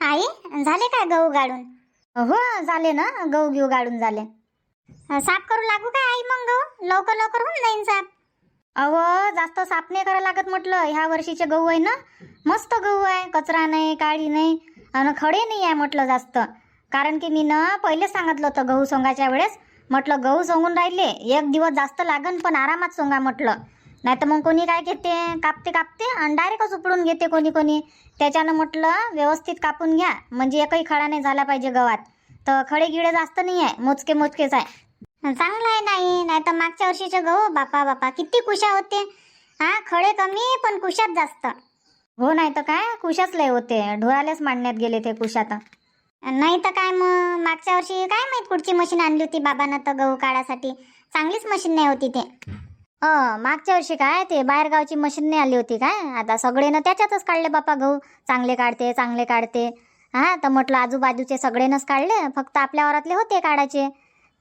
आई, झाले काय गहू गाडून? हो झाले ना, गहू घेऊ गाडून झाले. साफ करू लागू काय आई? मग गहू लवकर लवकर होऊन जाईन साफ. अहो जास्त साफ नाही करायला लागत म्हटलं. ह्या वर्षीचे गहू आहे ना, मस्त गहू आहे, कचरा नाही, काळी नाही आणि खडे नाही आहे म्हटलं जास्त. कारण की मी ना पहिलेच सांगितलं होतं गहू सोंगाच्या वेळेस, म्हटलं गहू सोंगून राहिले, एक दिवस जास्त लागन पण आरामात सोंगा म्हटलं. नाही तर मग कोणी काय घेते, कापते कापते आणि डायरेक्टच उपडून घेते कोणी कोणी. त्याच्यानं म्हटलं व्यवस्थित कापून घ्या, म्हणजे एकही खडा नाही झाला पाहिजे गव्हात. तर खडे गिडे जास्त नाही आहे, मोजके मोजकेच आहे. चांगलं आहे. नाही तर मागच्या वर्षीचे गहू बापा बापा किती कुशा होते. हा, खडे कमी पण कुशात जास्त. हो नाही तर काय, कुशाच लय होते, ढोरालेच मांडण्यात गेले ते कुशात. नाही तर काय, मग मागच्या वर्षी काय माहित कुठची मशीन आणली होती बाबांना तर गहू काढासाठी. चांगलीच मशीन नाही होती ते. मागच्या वर्षी काय ते बाहेरगावची मशीन नाही आली होती काय, आता सगळेनं त्याच्यातच काढले बापा गहू. चांगले काढते चांगले काढते. हा, तर म्हटलं आजूबाजूचे सगळेनंच काढले, फक्त आपल्या वरातले होते काढायचे.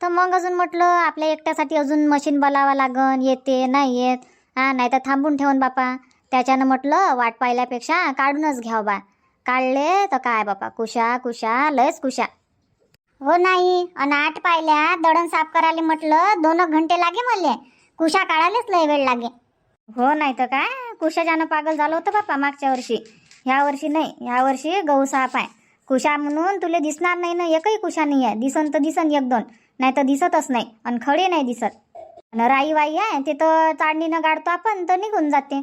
तर मग अजून म्हटलं आपल्या एकट्यासाठी अजून मशीन बोलावं लागन, येते नाही येत. हा, नाही तर थांबून ठेवून बापा. त्याच्यानं म्हटलं वाट पाहिल्यापेक्षा काढूनच घ्याव बा. काढले तर काय बापा, कुशा कुशा लयच कुशा. हो नाही, अन 8 पायल्या दळण साफ करायला म्हटलं 2 घंटे लागे मले. कुशा काढायलाच लय वेळ लागे. हो नाही तर काय, कुशाच्यानं पागल झालं होतं बापा मागच्या वर्षी. ह्या वर्षी नाही, ह्या वर्षी गहू साफ आहे. कुशा म्हणून तुले दिसणार नाही ना, एकही कुशा नाही आहे. दिसन तर दिसन एक दोन, नाही तर दिसतच नाही. आणि खडे नाही दिसत. आणि राई वाई आहे ते तर चाळणीनं गाडतो आपण तर निघून जाते.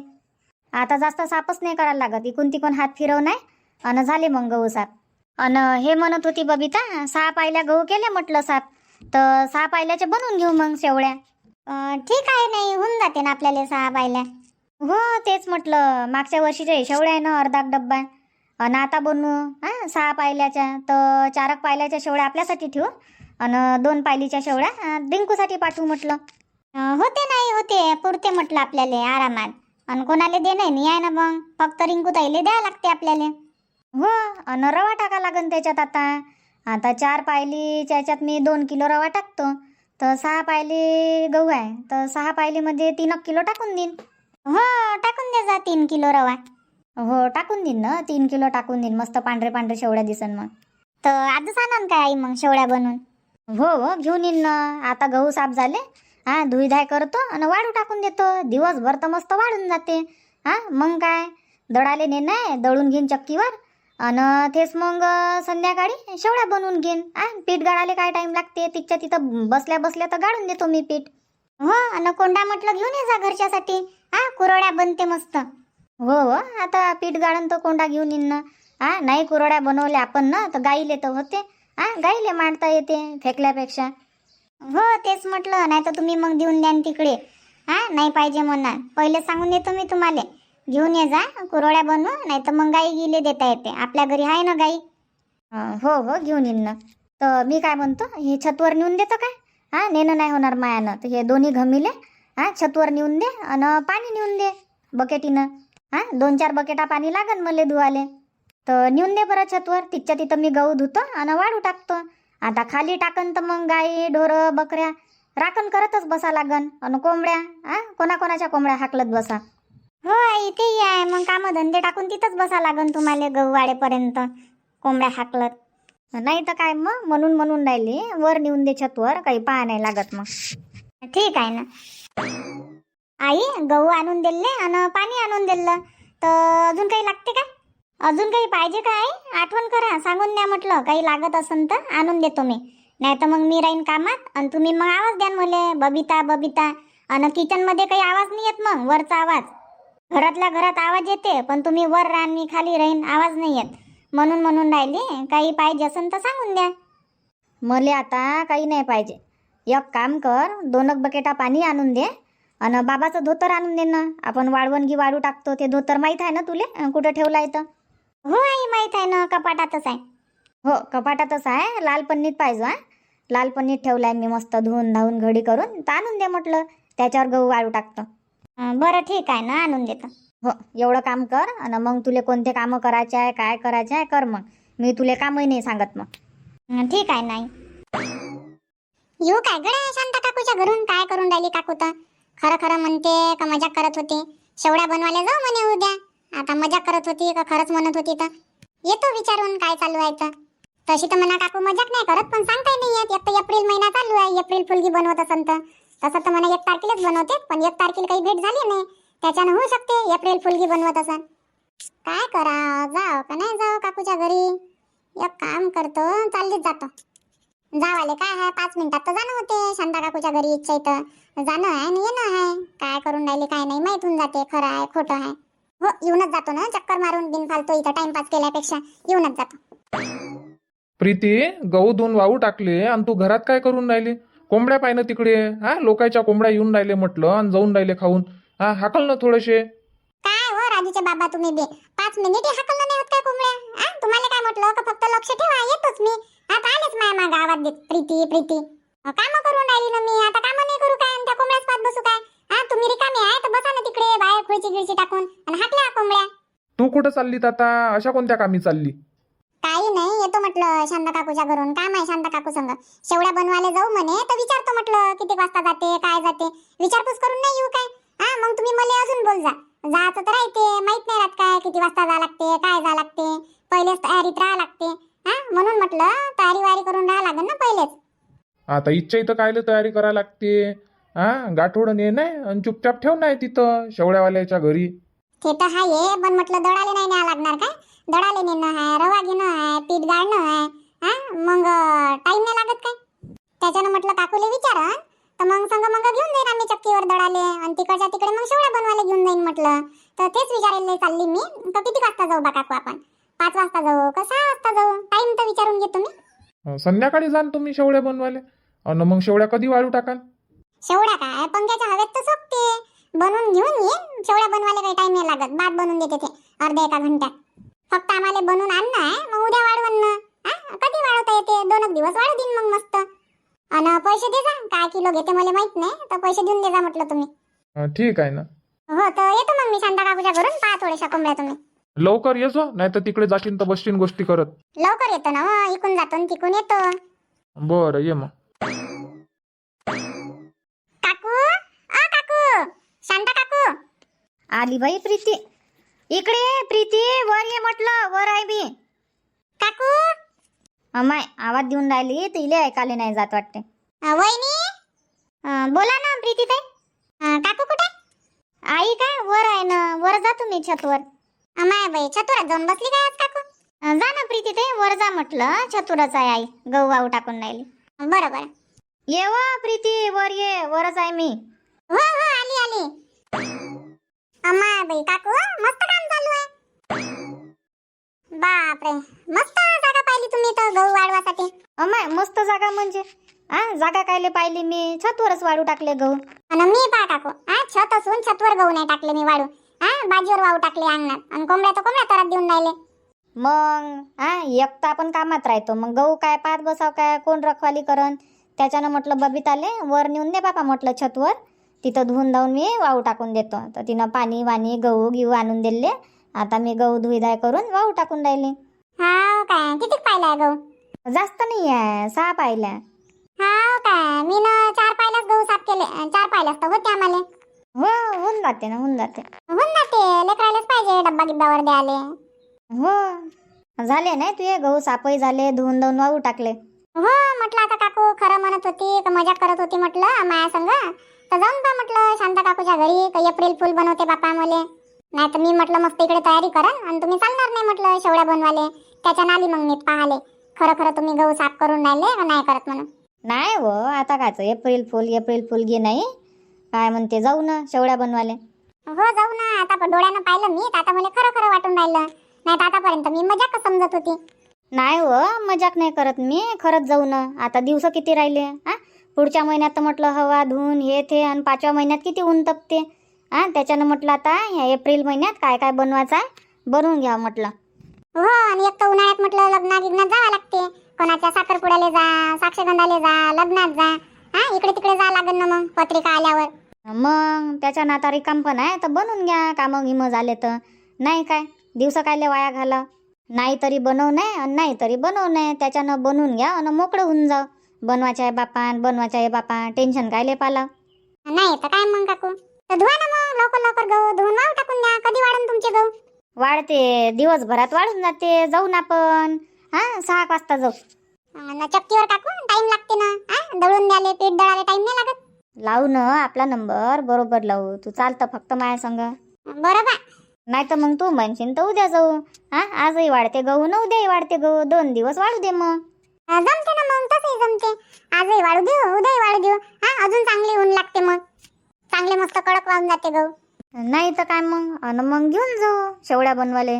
आता जास्त साफच नाही करायला लागत, इकून तिकून हात फिरव नाही आणि झाले मग गहू साफ. आणि हे म्हणत होती बबिता, 6 पायल्या गहू केले म्हटलं साफ, तर 6 पायल्याचे बनवून घेऊ मग शेवळ्या. ठीक आहे, नाही होऊन जाते ना आपल्याला 6 पायल्या. हो तेच म्हटलं, मागच्या वर्षीच्या शेवळ्या आहे ना अर्धा डब्बा. आणि आता बनवू 6 पायल्याच्या, तर 4 पायल्याच्या शेवळ्या आपल्यासाठी ठेवू आणि 2 पायलीच्या शेवळ्या डिंकूसाठी पाठवू म्हटलं. होते नाही होते, पुरते म्हटलं आपल्याला आरामात. आणि कोणाला दे नाही आहे ना, मग फक्त रिंकू ताईले द्यावं लागते आपल्याला. हो, आणि रवा टाका लागन त्याच्यात. आता 4 पायलीच्या याच्यात मी 2 किलो रवा टाकतो, तर 6 पायली गहू आहे, तर 6 पायलीमध्ये 3 किलो टाकून देईन. हो, टाकून दे जा 3 किलो रवा. हो टाकून देईन ना, 3 किलो टाकून देईन. मस्त पांढरे पांढरे शेवळ्या दिसन मग. तर आजच आणन काय आई मग शेवळ्या बनवून? हो हो घेऊन येईन ना. आता गहू साफ झाले, धुईधाय करतो आणि वाळू टाकून देतो. दिवसभर तर मस्त वाळून जाते. मग काय, दळाले ने नाही, दळून घेईन चक्कीवर आणि तेच मग संध्याकाळी शेवळ्या बनवून घेईन. पीठ गाळाले काय टाइम लागते, तिच्या तिथं बसल्या बसल्या तर गाळून देतो मी पीठ. हो, आणि कोंडा म्हटलं घेऊन ये जा घरच्यासाठी. कुरड्या बनते मस्त. हो हो, आता पीठ गाळून तर कोंडा घेऊन येईन ना. नाही कुरड्या बनवल्या आपण ना, तर गाईले तर होते. गाईले मांडता येते फेकल्यापेक्षा. हो तेच म्हटलं, नाही तर तुम्ही मग देऊन द्या तिकडे. नाही पाहिजे म्हणा, पहिले सांगून देतो मी तुम्हाला. घेऊन ये जा कुरड्या बनवू, नाही तर मग गाई गिले देता येते. आपल्या घरी आहे ना गाई. हो हो घेऊन येईन ना. तर मी काय म्हणतो, हे छतवर नेऊन देतो काय? नेणं नाही होणार मायानं, तर हे दोन्ही घमिले छतवर नेऊन दे आणि पाणी नेऊन दे बकेटीनं. 2-4 बकेटा पाणी लागन मले धुवाले. तर नेऊन दे बरं छतवर, तिच्या तिथं मी गहू धुतो आणि वाळू टाकतो. आता खाली टाकन तर मग गाई ढोरं बकऱ्या राखण करतच बसा लागन. आणि कोंबड्या कोणाकोणाच्या कोंबड्या हाकलत बसा. हो आई, ते आहे मग काम धंदे टाकून तिथंच बसा लागन तुम्हाला गहू वाळेपर्यंत, कोंबड्या हाकलत. नाही तर काय, मग म्हणून राहिली वर नेऊन दे छतवर, काही पाहा नाही लागत मग. ठीक आहे ना आई. गहू आणून दिले आणि पाणी आणून दिलं, तर अजून काही लागते का? अजून काही पाहिजे का आई? आठवण करा, सांगून द्या म्हटलं. काही लागत असेल तर आणून देतो मी. नाही तर मग मी राहीन कामात आणि तुम्ही मग आवाज द्या मला, बबिता बबिता. आणि किचनमध्ये काही आवाज नाही येत, मग वरचा आवाज. घरातल्या घरात आवाज येते, पण तुम्ही वर राहा मी खाली राहीन, आवाज नाही येत. म्हणून राहिली, काही पाहिजे असेल तर सांगून द्या. मले आता काही नाही पाहिजे. एक काम कर, 2 बकेटा पाणी आणून दे आणि बाबाचं धोतर आणून दे ना. आपण वाळवणगी वाळू टाकतो ते धोतर माहीत आहे ना तुले, कुठं ठेवला आहे तर? हो आई, माहित आहे ना, कपाटातच आहे. हो कपाटातच आहे, लाल पन्नीत पाहिजे. लाल पन्नीत ठेवलाय मी मस्त धुवून धावून घडी करून. तर आणून दे म्हटलं, त्याच्यावर गहू वाळू टाकतो. बरं ठीक आहे ना, आणून देतो. हो एवढं काम कर आणि मग तुले कोणते कामं करायचे आहे, काय करायचे आहे कर. मग मी तुले कामही नाही सांगत मग. ठीक आहे नाही. येऊ काय गड्या शांता काकूच्या घरून? काय करून राहिली काकू? तर खरं खरं म्हणते का मजाक करत होती? शेवड्या बनवायला जाऊ म्हणे उद्या. आता मजाक करत होती का खरंच म्हणत होती? तर येतो विचारून काय चालू आहे तर. तशी तर म्हणा काकू मजाक नाही करत, पण सांगताही नाही येत. एक तर एप्रिल महिना चालू आहे, एप्रिल फुलगी बनवत असन तर तसं तर म्हणा 1 तारखेलाच बनवते, पण 1 तारखेला काही भेट झाली नाही, त्याच्यानं होऊ शकते एप्रिल फुलगी बनवत असन. काय करा, जाव का नाही जाव काकूच्या घरी. एक काम करतो, चाललीच जातो. जावाले काय आहे, 5 मिनिटात तर जाणं होते शांता काकूच्या घरी. इच्छा इथं जाणं आहे आणि येणं आहे. काय करून राहिले काय नाही माहित होऊन जाते, खरं आहे खोटं आहे. हो येऊनच जातो ना, चक्कर मारून बिनफालतू इथं टाइमपास केल्यापेक्षा येऊनच जातो. प्रीती, गहू धुवून वाहू टाकले आणि तू घरात काय करून राहिली? कोंबड्या पाय ना तिकडे. हा, लोकांच्या कोंबड्या येऊन राहिले म्हटलं आणि जाऊन राहिले खाऊन. हा, हाकल ना थोडेसे. काय हो राजूचे बाबा, तुम्ही बे 5 मिनिट हाकललं नाही होत काय कोंबड्या? तुम्हाला काय म्हटलं का फक्त लक्ष ठेवा, येतोच मी. आता आलेच माया मागं आवाज देत, प्रीती प्रीती. कामं करून राहिली ना मी, आता कामं नाही करू काय आणि त्या कोंबड्याच पाहत बसू काय? तुम्ही रिकामे आहे तर बसा ना तिकडे बाहेर खुर्ची गिळची टाकून आणि हाकल्या कोंबड्या. तू कुठं चाललीत आता? अशा कोणत्या कामी चालली? काही नाही, येतो म्हटलं शांता काकूच्या घरून. काम आहे शांता काकू संग, शेवड्या बनवायला जाऊ म्हणे, तर विचारतो म्हटलं किती वाजता जाते काय जाते. विचारपूस करून नाही येऊ काय? मग तुम्ही मला अजून बोल जा. जायचं तर राहते, माहित नाही राहत काय किती वाजता जा लागते काय जा लागते. पहिलेच तयारीत राहा लागते. म्हणून म्हटलं तयारी वारी करून राहा लागेल ना पहिलेच. आता इच्छा इथं कायले तयारी करायला लागते? हा, गाठोडं ने नाही आणि चुपचाप ठेव नाही तिथं शेवड्यावाल्याच्या घरी. ते तर आहे, पण म्हटलं दडाले नाही न्यावं लागणार काय? दडाले नेणं आहे, रवा घेणं आहे, पीठ गाळणं आहे. मग टाइम नाही लागत काय? त्याच्यानं म्हटलं काकूले विचारा, तर मग संग घेऊन जाईन आम्ही चक्कीवर दडाले आणि तिकडच्या तिकडे मग शेवड्या बनवायला घेऊन जाईन म्हटलं. तर तेच विचारायला चालली मी, तर किती वाजता जाऊ बा काकू आपण? 5 वाजता जाऊ का 6 वाजता जाऊ? टाइम तर विचारून घेतो मी. संध्याकाळी जाण तुम्ही शेवड्या बनवायला. आणि मग शेवड्या कधी वाळू टाकाल? शेवड्या काय पंख्याच्या हवेत तर सोपते, बनवून घेऊन येईन. शेवड्या बनवायला काही टाइम नाही लागत, भात बनवून देते ते अर्ध्या 1 घंट्यात. फक्त आम्हाला बनवून आणणं आहे, मग उद्या वाढवण ना. कधी वाढवता येते, 2 दिवस वाढू देईन मग मस्त. आणि पैसे दे जा, काय किलो घेते मला माहित नाही, तर पैसे देऊन दे जा म्हटलं तुम्ही. ठीक आहे ना. हो तर येतो मग मी शांता काकूच्या घरून. पहा थोड्याशा कोंबड्या तुम्ही. लवकर ये जो, नाही तर तिकडे जाशील तर बसशील गोष्टी करत. लवकर येतो ना, इकून जातो आणि तिकून येतो. बरं ये मग. काकू, काकू, शांता काकू. आली बाई प्रीती. इकडे ये प्रीती, वर ये म्हटलं. वर आहे मी. काकू. अमाय आवाज देऊन राहिली तर इले ऐकायला नाही जात वाटते. वहिनी, बोला ना प्रीती ताई. काकू कुठे? आई काय वर आहे ना, वर जा तुम्ही छतवर. अमाय बाई छतुरात जाऊन बसली काय आज काकू? जा ना प्रीती ताई, वर जा म्हटलं. छतुरच आहे आई, गहू वाहू टाकून राहिली. बरं बरं. ये व प्रीती, वर ये. वरच आहे मी. हो हो आली आली. अमाय बाई काकू मस्त काम चालू आहे. बापरे, मस्त जागा पाहिली तुम्ही तर गहू वाढवासाठी. अमाय मस्त जागा म्हणजे जागा कायले पाहिली मी? छतवरच वाढू टाकले गहू. आणि मी पहा काकू, छत असून छतवर गहू नाही टाकले मी वाढू. बाजीवर वाहू टाकले अंगणात. आणि कोंबड्या तर कोंबड्या तरात देऊन राहिले. मग एक तर आपण कामात राहतो, मग गहू काय पाहत बसाव काय? कोण रखवाली करण? त्याच्यानं म्हटलं बबिताले वर नेऊन दे बापा म्हटलं छतवर. तिथं धुवून धावून मी वाहू टाकून देतो. तर तिनं पाणी वाणी गहू घेऊ आणून दिले. आता मी गहू धुईधाय करून वाहू टाकून राहिले. हा काय किती पाहिलाय गहू? जास्त नाही आहे, 6 पाहिल्या. हा काय, मी ना 4 पाहिल्याच गहू साफ केले. 4 पाहिल्याच तर होते आम्हाला. हो होऊन जाते ना, होऊन जाते. होऊन जाते, लेकरायलाच पाहिजे डब्बा गिब्बावर द्यायले. हो झाले नाही तुझे गहू साफही झाले, धुवून धावून वाहू टाकले. हो म्हटलं आता काकू खरं म्हणत होती का मजाक करत होती म्हटलं माया संग. तर जाऊन पहा म्हटलं शांता काकूच्या घरी, का एप्रिल फुल बनवते बापा मले. नाही तर मी म्हटलं मस्त इकडे तयारी करा आणि तुम्ही चालणार नाही म्हटलं शेवड्या बनवाले. त्याच्या आली मग मी पाहाले खरं खरं तुम्ही गहू साफ करून राहिले का नाही करत म्हणून. नाही हो, आता कायचं एप्रिल फुल घे नाही काय म्हणते, जाऊ ना शेवड्या बनवाले. हो जाऊ ना, आता डोळ्यानं पाहिलं मी तर आता मला खरं खरं वाटून राहिलं. नाही तर आतापर्यंत मी मजाक समजत होती. नाही हो, मजाक नाही करत मी, खरंच जाऊ ना. आता दिवस किती राहिले? पुढच्या महिन्यात तर म्हटलं हवा धुवून हे ते, आणि 5व्या महिन्यात किती ऊन तपते. त्याच्यानं म्हटलं आता ह्या एप्रिल महिन्यात काय काय बनवायचं आहे बनवून घ्या म्हटलं. हो, आणि एक तर उन्हाळ्यात म्हटलं लग्नात जावं लागते. कोणाच्या साखरपुड्याला जा, साक्षगंधाला जा, लग्नात जा. इकडे तिकडे जा लागेल ना मग पत्रिका आल्यावर. मग त्याच्यानं आता रिकाम पण आहे तर बनवून घ्या. कामं गिमं झाले तर नाही काय दिवस कायले वाया घाला. नाही तरी बनव नाही, नाही तरी बनव नाही. त्याच्यानं बनवून घ्या आणि मोकळं होऊन जाऊ. बनवायचं आहे बापा, बनवायचं आहे बापा, टेन्शन कायले पाला. नाही तर काय मग काकू, तर धुवा ना मग लवकर लवकर गहू धुवून वाहू टाकून द्या. कधी वाढून तुमचे गहू? वाढते दिवसभरात वाढून जाते. जाऊ ना आपण 6 वाजता जाऊ. चक्कीवर टाकू टाइम लागते ना. दळून द्याले पीठ दळाले टाइम नाही लागत. लावू ना आपला नंबर बरोबर लावू. तू चालतं फक्त माझ्या संग. बरोबर. नाही तर मग तू म्हणशील तर उद्या जाऊ. आजही वाढते गहू ना उद्याही वाढते गहू. 2 दिवस वाढू दे मग. जमते ना मग. तसंही जमते. आजही वाढू देऊ उद्याही वाढू देऊ. अजून चांगली ऊन लागते मग. चांगले मस्त कडक वाहून जाते गहू. नाही तर काय मग. अन मग घेऊन जाऊ शेवड्या बनवाले.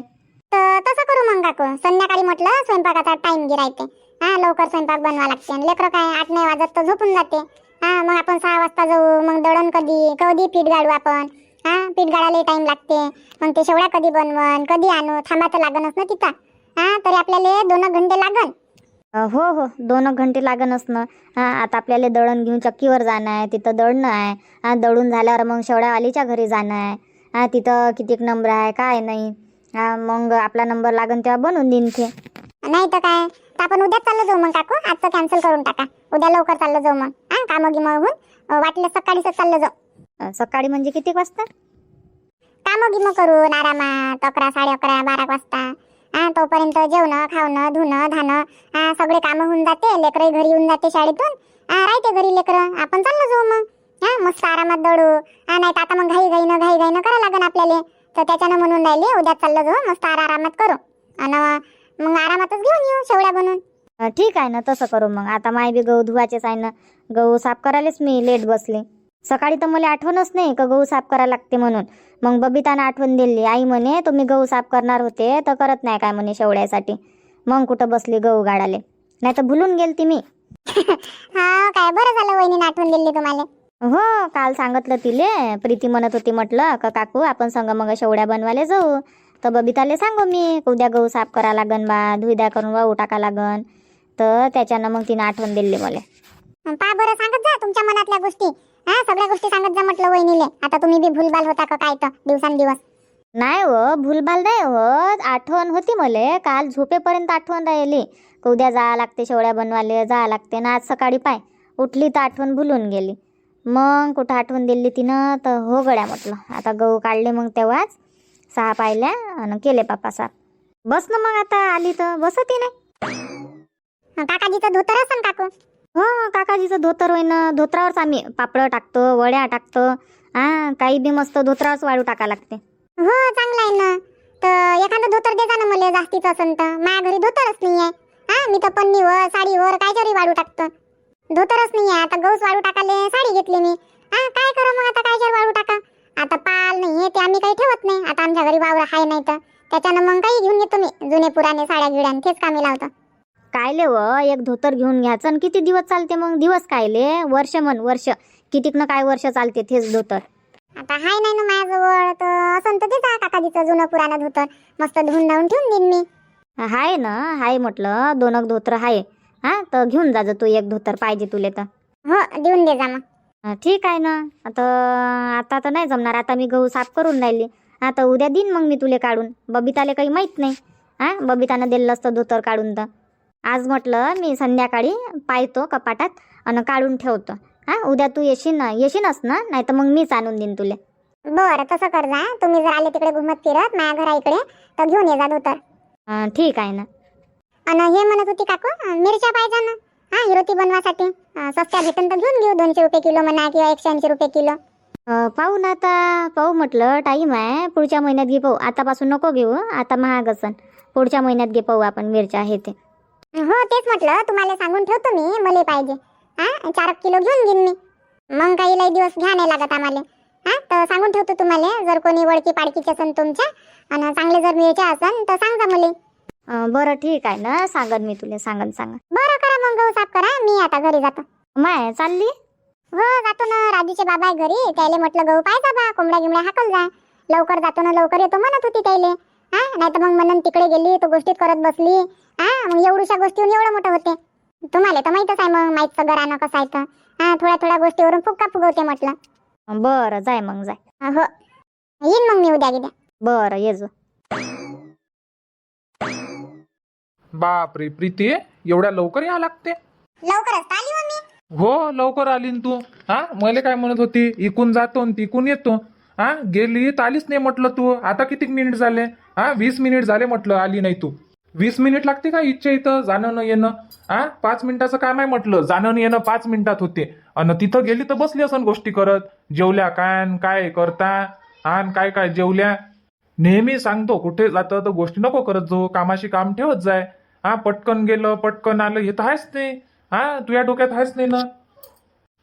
तर तसं करू मग काकू. संध्याकाळी म्हटलं स्वयंपाकाचा टाइम गिरायते. लवकर स्वयंपाक बनवा लागते. आणि लेकरं काय 8 नाही वाजत तर झोपून जाते. मग आपण 6 वाजता जाऊ. मग दळण कधी कधी पीठ गाळू आपण. पीठ गाळायला टाइम लागते. मग ते शेवड्या कधी बनवण कधी आणू. थांबायचं लागणच ना तिथं. तरी आपल्याला 2 घंटे लागन. हो हो 2 घंटे लागणच ना. आता आपल्याला दळण घेऊन चक्कीवर जाणं आहे. तिथं दळणं आहे. दळून झाल्यावर मग शेवड्यावालीच्या घरी जाणं आहे. तिथं कितीक नंबर आहे काय नाही. मग आपला नंबर लागन तेव्हा बनवून देईन ते. नाही तर काय. तर आपण उद्या चाललो जाऊ मग काकू. आजचं कॅन्सल करून टाका. उद्या लवकर चाललो जाऊ मग. कामं गिमं होऊन वाटलं सकाळीच चाललो जाऊ. सकाळी म्हणजे किती वाजता. कामं गिमं करून आरामात 11 11:30 12 वाजता. तोपर्यंत जेवणं खावणं धुणं धाणं सगळे कामं होऊन जाते. लेकरही घरी येऊन जाते शाळेतून. राहते घरी लेकरं. आपण चाललो जाऊ मग. मस्त आरामात दळू. नाही तर आता मग घाई घाईनं करा लागन आपल्याला. तर त्याच्यानं म्हणून राहिले उद्या चाललो जाऊ. मस्त आरामात करू. आणि मग आरामातच घेऊन येऊ शेवड्या बनवून. ठीक आहे ना तसं करू मग. आता माय बी गहू धुवायचेच आहे ना. गहू साफ करायलाच मी लेट बसले. सकाळी तर मला आठवणच नाही का गहू साफ करायला लागते म्हणून. मग बबितानं आठवण दिली. आई म्हणे तुम्ही गहू साफ करणार होते तर करत नाही काय म्हणे शेवड्यासाठी. मग कुठं बसली गहू गाडाले. नाही तर भुलून गेलती मी. काय बरं झालं वहिनीने आठवण दिली तुम्हाला. हो काल सांगितलं तिले. प्रीती म्हणत होती म्हटलं का काकू आपण संग मग शेवड्या बनवायला जाऊ. तर बबिताले सांगू मी उद्या गहू साफ करा लागन बा. धुईद्या करून वाहू टाका लागन. तर त्याच्यानं मग तिने आठवण दिली मला. पा बरं सांगत जा तुमच्या मनातल्या गोष्टी. सगळ्या गोष्टी सांगत जा म्हटलं वहिनीले. आता तुम्ही बी भूलभाल होता का काय तर दिवसांदिवस. नाही हो भूलभाल नाही होत. आठवण होती मले. काल झोपेपर्यंत आठवण राहिली. उद्या जा लागते शेवड्या बनवायला जा लागते ना. आज सकाळी पाय उठली तर आठवण भुलून गेली. मग कुठं आठवण दिली तिनं. तर हो गड्या म्हटलं आता गहू काढले मग तेव्हाच 6 पाहिल्या आणि केले पापा साफ. बस ना मग आता आली तर बसती नाही. काकाजीचं धोतर असन काकू. हो काकाजीचं धोतर होय ना. धोत्रावरच आम्ही पापड टाकतो वड्या टाकतो. काही बी मस्त धोत्रावरच वाळू टाका लागते. हो चांगलं आहे ना. तर एखादं धोतर देता ना मला जास्तीच असन तर. माझ्या घरी धोतरच नाही आहे. मी तर पन्नीवर साडीवर कायच्यावरी वाळू टाकतो. धोतरच नाही आहे. आता गहूच वाळू टाकाले साडी घेतली मी. काय करा मग आता कायच्यावर वाळू टाका. आता पाल नाही ते आम्ही काही ठेवत नाही. आता आमच्या घरी वावर आहे नाही तर त्याच्यानं मग काही घेऊन येतो मी. जुने पुराणे साड्या गिड्यान तेच कामी लावतो. कायले व एक धोतर घेऊन घ्यायचं आणि किती दिवस चालते मग. दिवस कायले वर्ष म्हण वर्ष. कितीक ना काय वर्ष चालते तेच धोतर. आता हाय नाही ना माझ्याजवळ. तर असं तर देता काकाजीचं जुनं पुराणं धोतर. मस्त धुवून धावून ठेवून देईन मी. हाय ना हाय म्हटलं 2 धोतर आहे. तर घेऊन जा तू एक धोतर पाहिजे तुले तर. हो देऊन दे जा मग. ठीक आहे ना. आता तर नाही जमणार. आता मी गहू साफ करून राहिली. आता उद्या देईन मग मी तुले काढून. बबिताले काही माहीत नाही. बबितानं दिलं असतं धोतर काढून तर. आज म्हटलं मी संध्याकाळी पाहतो कपाटात आणि काढून ठेवतो. उद्या तू येशीनच ना. नाही तर मग मीच आणून देईन तुले. बरं तसं कर जा. तुम्ही जर आले तिकडे घुमत फिरत माझ्या घरा इकडे तर घेऊन ये जा धोतर. ठीक आहे ना. आणि हे म्हणत होती काकू मिरच्या पाहिजे ना. हिरोती बनवासाठी सस्त्या भेटून तर घेऊन घेऊ. 200 रुपये किलो म्हणा किंवा 180 रुपये किलो. पाहू ना आता. पाहू म्हटलं टाईम आहे. पुढच्या महिन्यात घे पाहू. आतापासून नको घेऊ. आता महाग असन. पुढच्या महिन्यात घे पाहू आपण मिरच्या आहे ते. हो तेच म्हटलं तुम्हाला सांगून ठेवतो मी. मला पाहिजे 4 किलो घेऊन घेईन मी. मग काही लई दिवस घ्या नाही लागत आम्हाला. तर सांगून ठेवतो तुम्हाला. जर कोणी वळकी पाडकीचे असन तुमच्या आणि चांगले जर मिरच्या असन तर सांगा मला. बरं ठीक आहे ना. सांगन मी तुला. सांगन. बरं करा मग गहू साफ करा. मी आता घरी जातो. माय चालली. हो जातो ना. राजूचे बाबा आहे घरी. त्याला म्हटलं गहू पाहिजे बा. कोंबड्या गिमड्या हाकल जा. लवकर जातो ना लवकर येतो म्हणत होती त्याले. नाही तर मग म्हणून तिकडे गेली तो गोष्टीत करत बसली. मग एवढ्याशा गोष्टीहून एवढं मोठं होते. तुम्हाला तर माहीतच आहे मग माहीतचं घरानं कसं आहे तर. थोड्या गोष्टीवरून फुक्का फुगवते म्हटलं. बरं जाय मग जाय. हो येईन मग मी उद्या गिद्या. बरं ये जो. बापरे प्रीती एवढ्या लवकर या लागते. लवकरच आली हो मी. हो लवकर आली न तू. मला काय म्हणत होती इकून जातो न तिकून येतो. गेली तर आलीच नाही म्हटलं तू. आता किती मिनिट झाले. हा 20 मिनिट झाले म्हटलं आली नाही तू. 20 मिनिट लागते का इच्छा इथं जाणं न येणं? हा 5 मिनिटाचं काम आहे म्हटलं, जाणं न येणं 5 मिनिटात होते. आणि तिथं गेली तर बसली असन गोष्टी करत, जेवल्या काय अन काय करता आणि काय काय जेवल्या. नेहमी सांगतो कुठे जातं तर गोष्टी नको करत जाऊ, कामाशी काम ठेवत जाय. हा पटकन गेलं पटकन आलं हे तर आहेच नाही. हा तुझ्या डोक्यात आहेच नाही ना.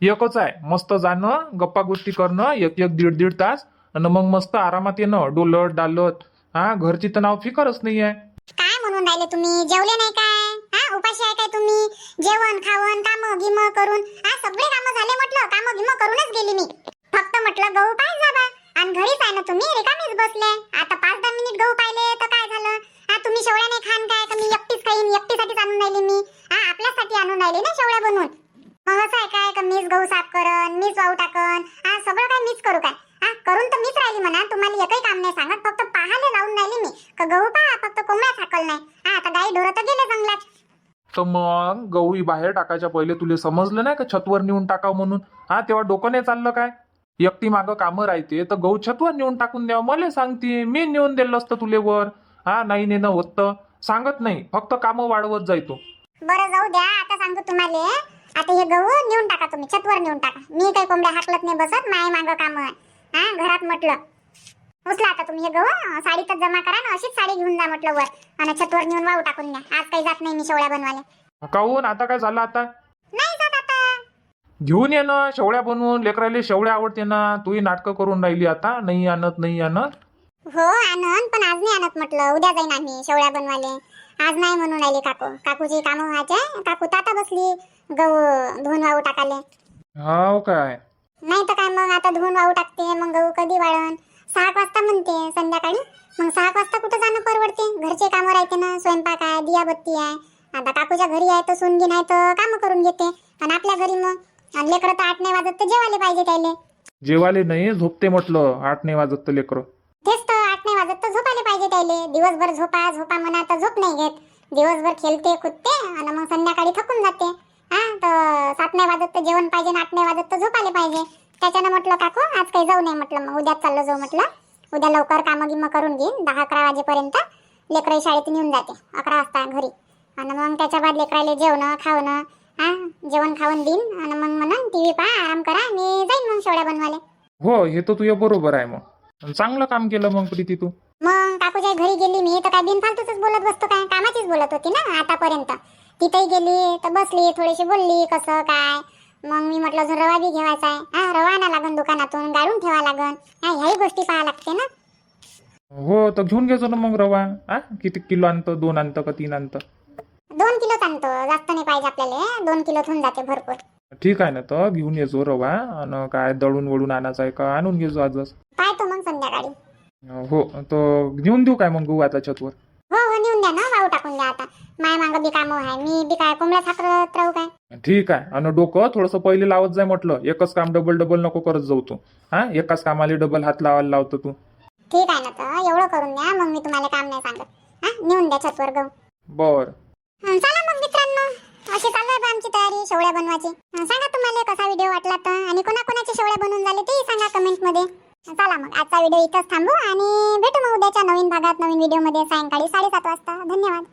एकच आहे मस्त जाणं, गप्पा गोष्टी करणं 1-1, 1.5 तास आणि मग मस्त आरामात येणं डोलत डालत. हा घरची तर नाव फिकरच नाही आहे. काय म्हणून राहिले तुम्ही? जेवले नाही काय? हा उपाशी आहे काय तुम्ही? जेवण खावण काम गिम करून हा सगळे कामं झाले म्हटलं, काम गिम करूनच गेली मी. फक्त म्हटलं गहू पाय जाबा आणि घरीच आहे ना तुम्ही, रिकामीच बसले. आता 5-10 मिनिट गहू पाहिले तर काय झालं? हा तुम्ही शेवळ्या नाही खान काय? तर मी एकटीच खाईन, एकटीसाठीच आणून राहिली मी. हा आपल्यासाठी आणून राहिली ना शेवळ्या बनवून. मग असं आहे काय का मीच गहू साफ करन, मीच वाहू टाकन, हा सगळं काय मीच करू काय? हा करून तर मीच राहिली म्हणा, तुम्हाला एकही काम नाही सांगत, फक्त पाहायला लावून राहिली मी का गहू पहा, फक्त कोंबड्या थाकल नाही. हा आता गाई ढोरं तर गेले जंगलात. तर मग गहू बाहेर टाकायच्या पहिले तुला समजलं नाही का छतवर नेऊन टाकावं म्हणून? हा तेव्हा डोकं नाही चाललं काय? एकटी मागं कामं राहते तर गहू छतवर नेऊन टाकून द्यावं. मला सांगते मी नेऊन दिलं असतं तुले वर. हा नाही नेणं होतं सांगत नाही, फक्त कामं वाढवत जायतो. बरं जाऊ द्या, आता सांगतो तुम्हाला. आता हे गहू नेऊन टाका तुम्ही, छतवर नेऊन टाका. मी काही कोंबड्या हाकलत नाही बसत, माय मागं काम आहे. हा घरात म्हटलं उचला आता तुम्ही हे गहू, साडीतच जमा करा ना, अशीच साडी घेऊन जा म्हटलं वर आणि छतवर नेऊन वाहू टाकून द्या. आज काही जात नाही मी शेवळ्या बनवायला. काहून आता काय झालं? आता नाही जात आता. घेऊन ये ना शेवळ्या बनवून, लेकराले शेवळ्या आवडते ना. तूही नाटकं करून राहिली आता, नाही आणत नाही आणत. हो आणन, पण आज नाही आणत म्हटलं, उद्या जाईन आम्ही शेवळ्या बनवायला. आज नाही म्हणून राहिली काकूची कामं व्हायचे. काकू तर आता बसली गहू धुवून वाहू टाकाले. हाव काय? नाही तर काय मग आता धुवून वाहू टाकते, मग गहू कधी वाळन? 6 वाजता म्हणते संध्याकाळी. मग 6 वाजता कुठं जाणं परवडते? घरचे कामं राहते ना, स्वयंपाक आहे, दियाबत्ती आहे. आता काकूच्या घरी आहे तर सुनगी नाही तर कामं करून घेते. आणि आपल्या घरी मग आणि लेकरं तर 8 नाही वाजत तर जेवायला पाहिजे त्याले. जेवाले नाही झोपते म्हटलं, 8 नाही वाजत तर लेकरं. तेच तर 8 नाही वाजत तर झोपायला पाहिजे त्याले. दिवसभर झोपा झोपा म्हणा तर झोप नाही घेत. दिवसभर खेळते खुदते आणि मग संध्याकाळी थकून जाते. हा तर 7 नाही वाजत तर जेवण पाहिजे आणि 8 नाही वाजत तर झोपायला पाहिजे. त्याच्यानं म्हटलं काकू आज काही जाऊ नये म्हटलं, मग उद्याच चाललो जाऊ म्हटलं. उद्या लवकर कामं गिमं करून घेईन, 10-11 वाजेपर्यंत लेकरं शाळेतून येऊन जाते 11 वाजता घरी. आणि मग त्याच्या बाद लेकराले जेवणं खावणं, हा जेवण खाऊन देईन आणि मग म्हणून TV पहा आराम करा आणि जाईन मग शेवड्या बनवायला. हो हे तर तुझं बरोबर आहे. मग चांगलं काम केलं मग प्रीती तू. मग काकूच्या घरी गेली मी तर काय बिनफालतूच बोलत बसतो काय? कामाचीच बोलत होती ना आतापर्यंत. तिथेही गेली तर बसली थोडीशी बोलली कसं काय. मग मी म्हटलं अजून रवा बी घ्यायचा आहे. हा रवा आणा लागन दुकानातून, गाळून ठेवा लागन. हा ह्याही गोष्टी पाहा लागते ना. हो तर घेऊन घ्यायचो ना मग रवा. हा किती किलो आणतं? 2 आणतं का 3 आणतं? 2 किलोच आणतो, जास्त नाही पाहिजे आपल्याला. 2 किलो होऊन जाते भरपूर. ठीक आहे ना, तर घेऊन येजो रवा. आणि काय दळून वळून आणायचं आहे का आणून घेजो आजच. पाहतो मग संध्याकाळी. हो तर घेऊन देऊ काय मग गहू आता छतवर? हो हो नेऊन द्या ना, वाहू टाकून द्या. आता माय मागं बी कामं आहे, मी बी काय कोंबड्या थाकत राहू काय? ठीक आहे. आणि डोकं थोडंसं पहिले लावत जाय म्हटलं, एकच काम डबल नको करत जाऊ तू. हा एकाच कामाला डबल हात लावायला लावतो तू. ठीक आहे ना, तर एवढं करून द्या, मग मी तुम्हाला काम नाही सांगत. हा नेऊन द्या छतवर गहू. बर चला मग मित्रांनो, अशी चालू आहे आमची तयारी शेवळ्या बनवायची. सांगा तुम्हाला कसा व्हिडिओ वाटला तर, आणि कोणाकोणाचे शेवळ्या बनवून झाले तेही सांगा कमेंट मध्ये. चला मग आजचा व्हिडिओ इथंच थांबू आणि भेटू मग उद्याच्या नवीन भागात नवीन व्हिडिओ मध्ये सायंकाळी 7:30 वाजता. धन्यवाद.